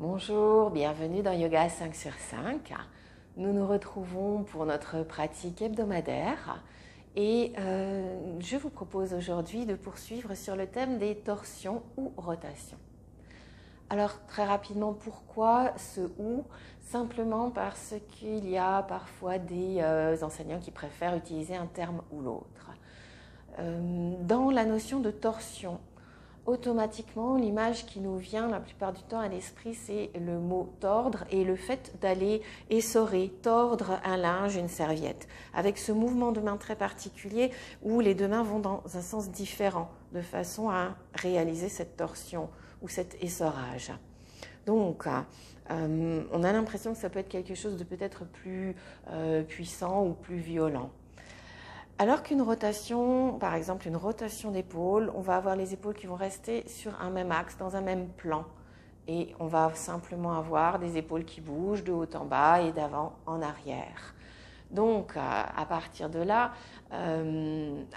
Bonjour, bienvenue dans Yoga 5 sur 5. Nous nous retrouvons pour notre pratique hebdomadaire et je vous propose aujourd'hui de poursuivre sur le thème des torsions ou rotations. Alors très rapidement, pourquoi ce « ou » ? Simplement parce qu'il y a parfois des enseignants qui préfèrent utiliser un terme ou l'autre. Dans la notion de torsion, automatiquement, l'image qui nous vient la plupart du temps à l'esprit, c'est le mot tordre et le fait d'aller essorer, tordre un linge, une serviette, avec ce mouvement de main très particulier où les deux mains vont dans un sens différent, de façon à réaliser cette torsion ou cet essorage. Donc, on a l'impression que ça peut être quelque chose de peut-être plus puissant ou plus violent. Alors qu'une rotation, par exemple une rotation d'épaule, on va avoir les épaules qui vont rester sur un même axe, dans un même plan. Et on va simplement avoir des épaules qui bougent de haut en bas et d'avant en arrière. Donc, à partir de là,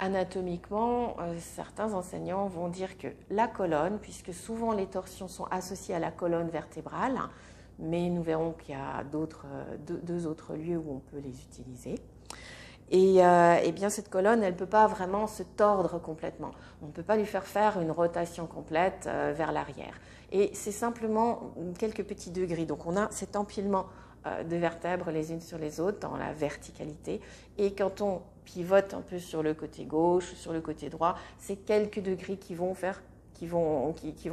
anatomiquement, certains enseignants vont dire que la colonne, puisque souvent les torsions sont associées à la colonne vertébrale, mais nous verrons qu'il y a deux autres lieux où on peut les utiliser. Et bien cette colonne, elle ne peut pas vraiment se tordre complètement. On ne peut pas lui faire une rotation complète vers l'arrière. Et c'est simplement quelques petits degrés. Donc on a cet empilement de vertèbres les unes sur les autres dans la verticalité. Et quand on pivote un peu sur le côté gauche, sur le côté droit, c'est quelques degrés qui vont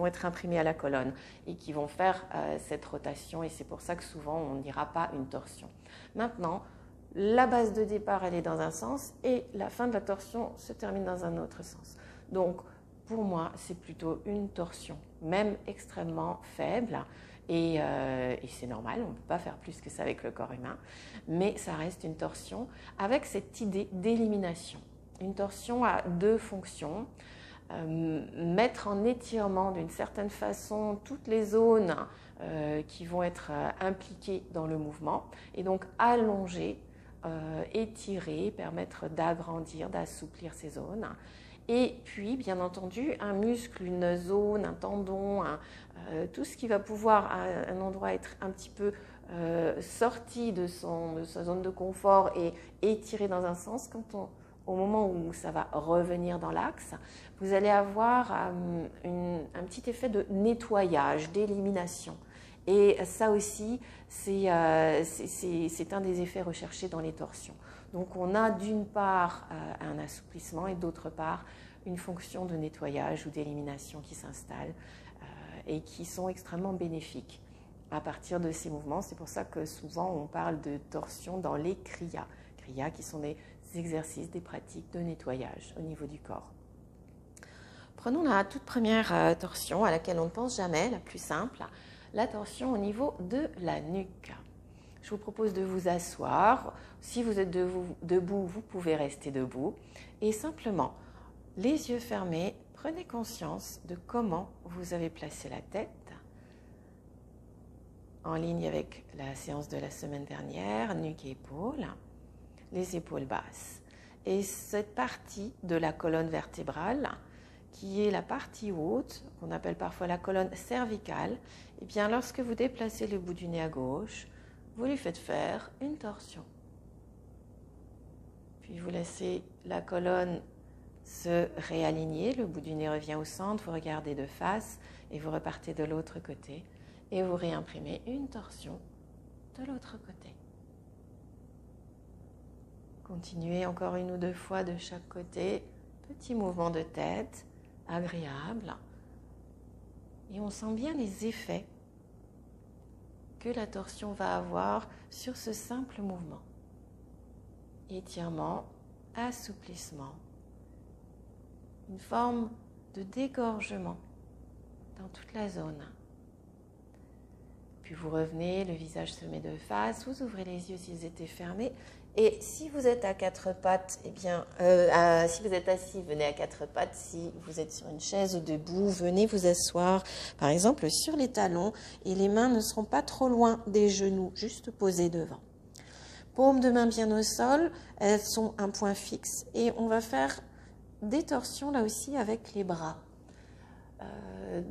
être imprimés à la colonne et qui vont faire cette rotation. Et c'est pour ça que souvent on ne dira pas une torsion. Maintenant, la base de départ, elle est dans un sens et la fin de la torsion se termine dans un autre sens. Donc, pour moi, c'est plutôt une torsion, même extrêmement faible. Et c'est normal, on ne peut pas faire plus que ça avec le corps humain. Mais ça reste une torsion avec cette idée d'élimination. Une torsion a deux fonctions. Mettre en étirement d'une certaine façon toutes les zones qui vont être impliquées dans le mouvement. Et donc, allonger, étirer, permettre d'agrandir, d'assouplir ces zones. Et puis, bien entendu, un muscle, une zone, un tendon, tout ce qui va pouvoir à un endroit être un petit peu sorti de sa zone de confort et étiré dans un sens, au moment où ça va revenir dans l'axe, vous allez avoir un petit effet de nettoyage, d'élimination. Et ça aussi, c'est un des effets recherchés dans les torsions. Donc on a d'une part un assouplissement et d'autre part une fonction de nettoyage ou d'élimination qui s'installe et qui sont extrêmement bénéfiques à partir de ces mouvements. C'est pour ça que souvent on parle de torsion dans les kriyas. Kriyas qui sont des exercices, des pratiques de nettoyage au niveau du corps. Prenons la toute première torsion à laquelle on ne pense jamais, la plus simple. La torsion au niveau de la nuque. Je vous propose de vous asseoir. Si vous êtes debout, vous pouvez rester debout. Et simplement, les yeux fermés, prenez conscience de comment vous avez placé la tête, en ligne avec la séance de la semaine dernière, nuque et épaules, les épaules basses. Et cette partie de la colonne vertébrale, qui est la partie haute, qu'on appelle parfois la colonne cervicale, et bien lorsque vous déplacez le bout du nez à gauche, vous lui faites faire une torsion. Puis vous laissez la colonne se réaligner, le bout du nez revient au centre, vous regardez de face et vous repartez de l'autre côté et vous réimprimez une torsion de l'autre côté. Continuez encore une ou deux fois de chaque côté, petit mouvement de tête, agréable. Et on sent bien les effets que la torsion va avoir sur ce simple mouvement. Étirement, assouplissement, une forme de dégorgement dans toute la zone. Puis vous revenez, le visage se met de face, vous ouvrez les yeux s'ils étaient fermés. Et si vous êtes à quatre pattes, eh bien, si vous êtes assis, venez à quatre pattes. Si vous êtes sur une chaise ou debout, venez vous asseoir, par exemple, sur les talons. Et les mains ne seront pas trop loin des genoux, juste posées devant. Paumes de main bien au sol, elles sont un point fixe. Et on va faire des torsions là aussi avec les bras.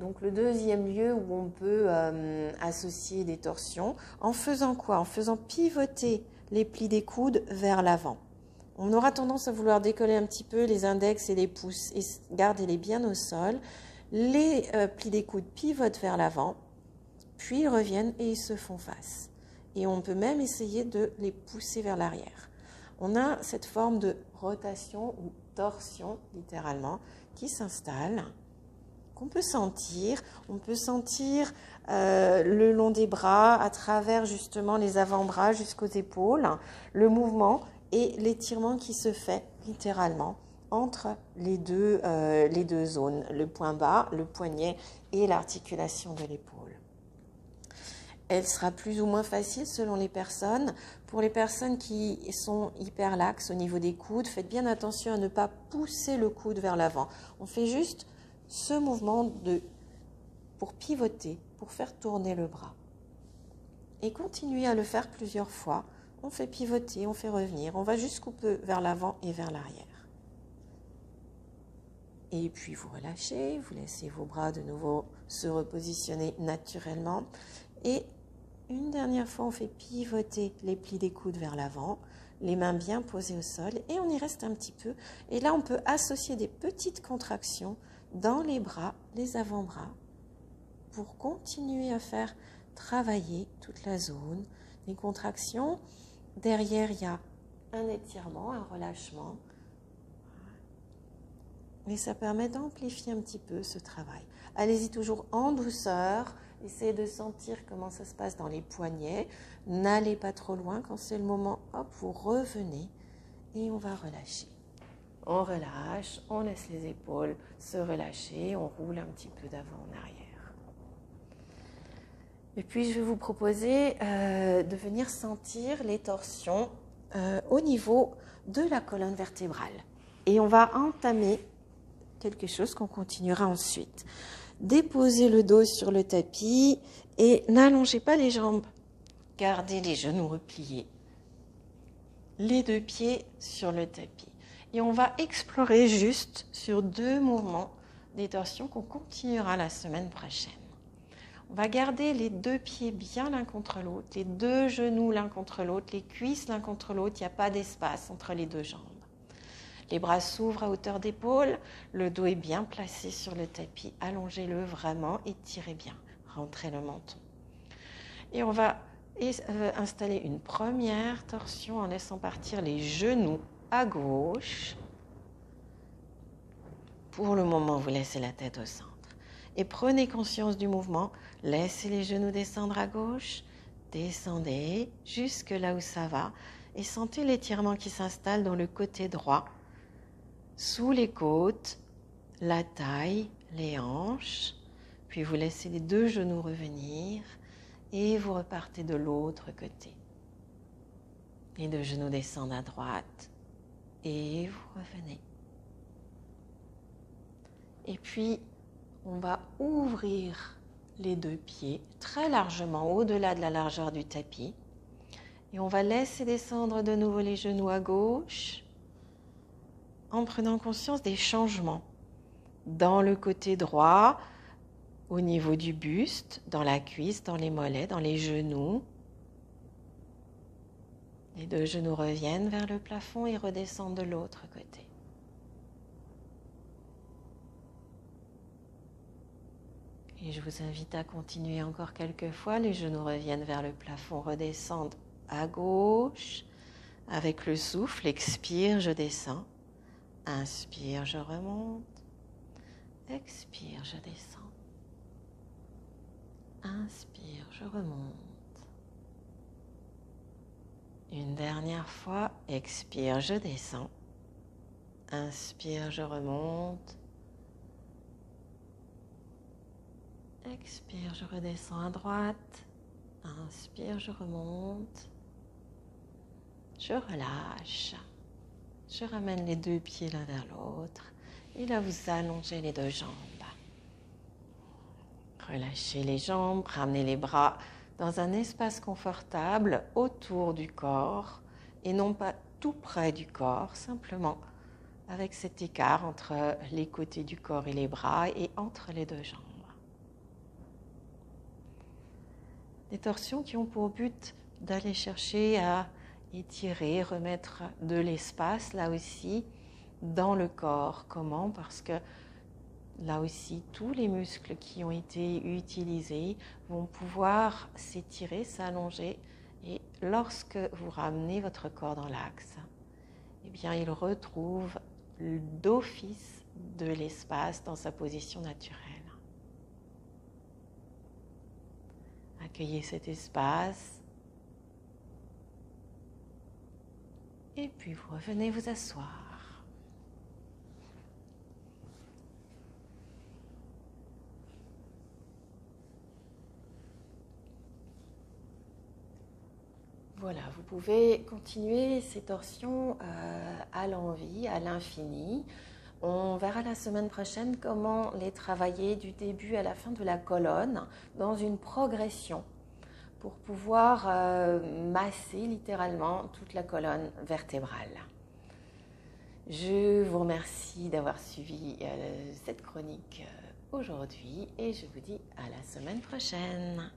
Donc le deuxième lieu où on peut associer des torsions, en faisant quoi? En faisant pivoter les plis des coudes vers l'avant. On aura tendance à vouloir décoller un petit peu les index et les pouces et garder-les bien au sol. Les plis des coudes pivotent vers l'avant, puis ils reviennent et ils se font face. Et on peut même essayer de les pousser vers l'arrière. On a cette forme de rotation ou torsion, littéralement, qui s'installe, qu'on peut sentir. On peut sentir le long des bras, à travers justement les avant-bras jusqu'aux épaules, le mouvement et l'étirement qui se fait littéralement entre les deux zones, le point bas, le poignet et l'articulation de l'épaule. Elle sera plus ou moins facile selon les personnes. Pour les personnes qui sont hyperlaxes au niveau des coudes, faites bien attention à ne pas pousser le coude vers l'avant. On fait juste ce mouvement pour pivoter, pour faire tourner le bras. Et continuez à le faire plusieurs fois. On fait pivoter, on fait revenir. On va jusqu'au peu vers l'avant et vers l'arrière. Et puis vous relâchez, vous laissez vos bras de nouveau se repositionner naturellement. Et une dernière fois, on fait pivoter les plis des coudes vers l'avant, les mains bien posées au sol, et on y reste un petit peu. Et là, on peut associer des petites contractions dans les bras, les avant-bras, pour continuer à faire travailler toute la zone. Les contractions, derrière, il y a un étirement, un relâchement. Et ça permet d'amplifier un petit peu ce travail. Allez-y toujours en douceur. Essayez de sentir comment ça se passe dans les poignets. N'allez pas trop loin. Quand c'est le moment, hop, vous revenez et on va relâcher. On relâche, on laisse les épaules se relâcher, on roule un petit peu d'avant en arrière. Et puis, je vais vous proposer de venir sentir les torsions au niveau de la colonne vertébrale. Et on va entamer quelque chose qu'on continuera ensuite. Déposez le dos sur le tapis et n'allongez pas les jambes. Gardez les genoux repliés. Les deux pieds sur le tapis. Et on va explorer juste sur 2 mouvements des torsions qu'on continuera la semaine prochaine. On va garder les 2 pieds bien l'un contre l'autre, les 2 genoux l'un contre l'autre, les cuisses l'un contre l'autre. Il n'y a pas d'espace entre les 2 jambes. Les bras s'ouvrent à hauteur d'épaule, le dos est bien placé sur le tapis. Allongez-le vraiment, étirez bien, rentrez le menton. Et on va installer une première torsion en laissant partir les genoux à gauche. Pour le moment, vous laissez la tête au centre. Et prenez conscience du mouvement. Laissez les genoux descendre à gauche. Descendez jusque là où ça va. Et sentez l'étirement qui s'installe dans le côté droit. Sous les côtes, la taille, les hanches. Puis vous laissez les 2 genoux revenir. Et vous repartez de l'autre côté. Les 2 genoux descendent à droite. Et vous revenez. Et puis, on va ouvrir les 2 pieds très largement au-delà de la largeur du tapis. Et on va laisser descendre de nouveau les genoux à gauche en prenant conscience des changements dans le côté droit, au niveau du buste, dans la cuisse, dans les mollets, dans les genoux. Les 2 genoux reviennent vers le plafond et redescendent de l'autre côté. Et je vous invite à continuer encore quelques fois. Les genoux reviennent vers le plafond, redescendent à gauche. Avec le souffle, expire, je descends. Inspire, je remonte. Expire, je descends. Inspire, je remonte. Une dernière fois, expire, je descends. Inspire, je remonte. Expire, je redescends à droite. Inspire, je remonte. Je relâche. Je ramène les 2 pieds l'un vers l'autre. Et là, vous allongez les 2 jambes. Relâchez les jambes, ramenez les bras dans un espace confortable autour du corps et non pas tout près du corps, simplement avec cet écart entre les côtés du corps et les bras et entre les deux jambes. Des torsions qui ont pour but d'aller chercher à étirer, remettre de l'espace là aussi dans le corps. Comment? Parce que là aussi, tous les muscles qui ont été utilisés vont pouvoir s'étirer, s'allonger. Et lorsque vous ramenez votre corps dans l'axe, eh bien, il retrouve d'office de l'espace dans sa position naturelle. Accueillez cet espace. Et puis vous revenez vous asseoir. Voilà, vous pouvez continuer ces torsions à l'envie, à l'infini. On verra la semaine prochaine comment les travailler du début à la fin de la colonne dans une progression pour pouvoir masser littéralement toute la colonne vertébrale. Je vous remercie d'avoir suivi cette chronique aujourd'hui et je vous dis à la semaine prochaine.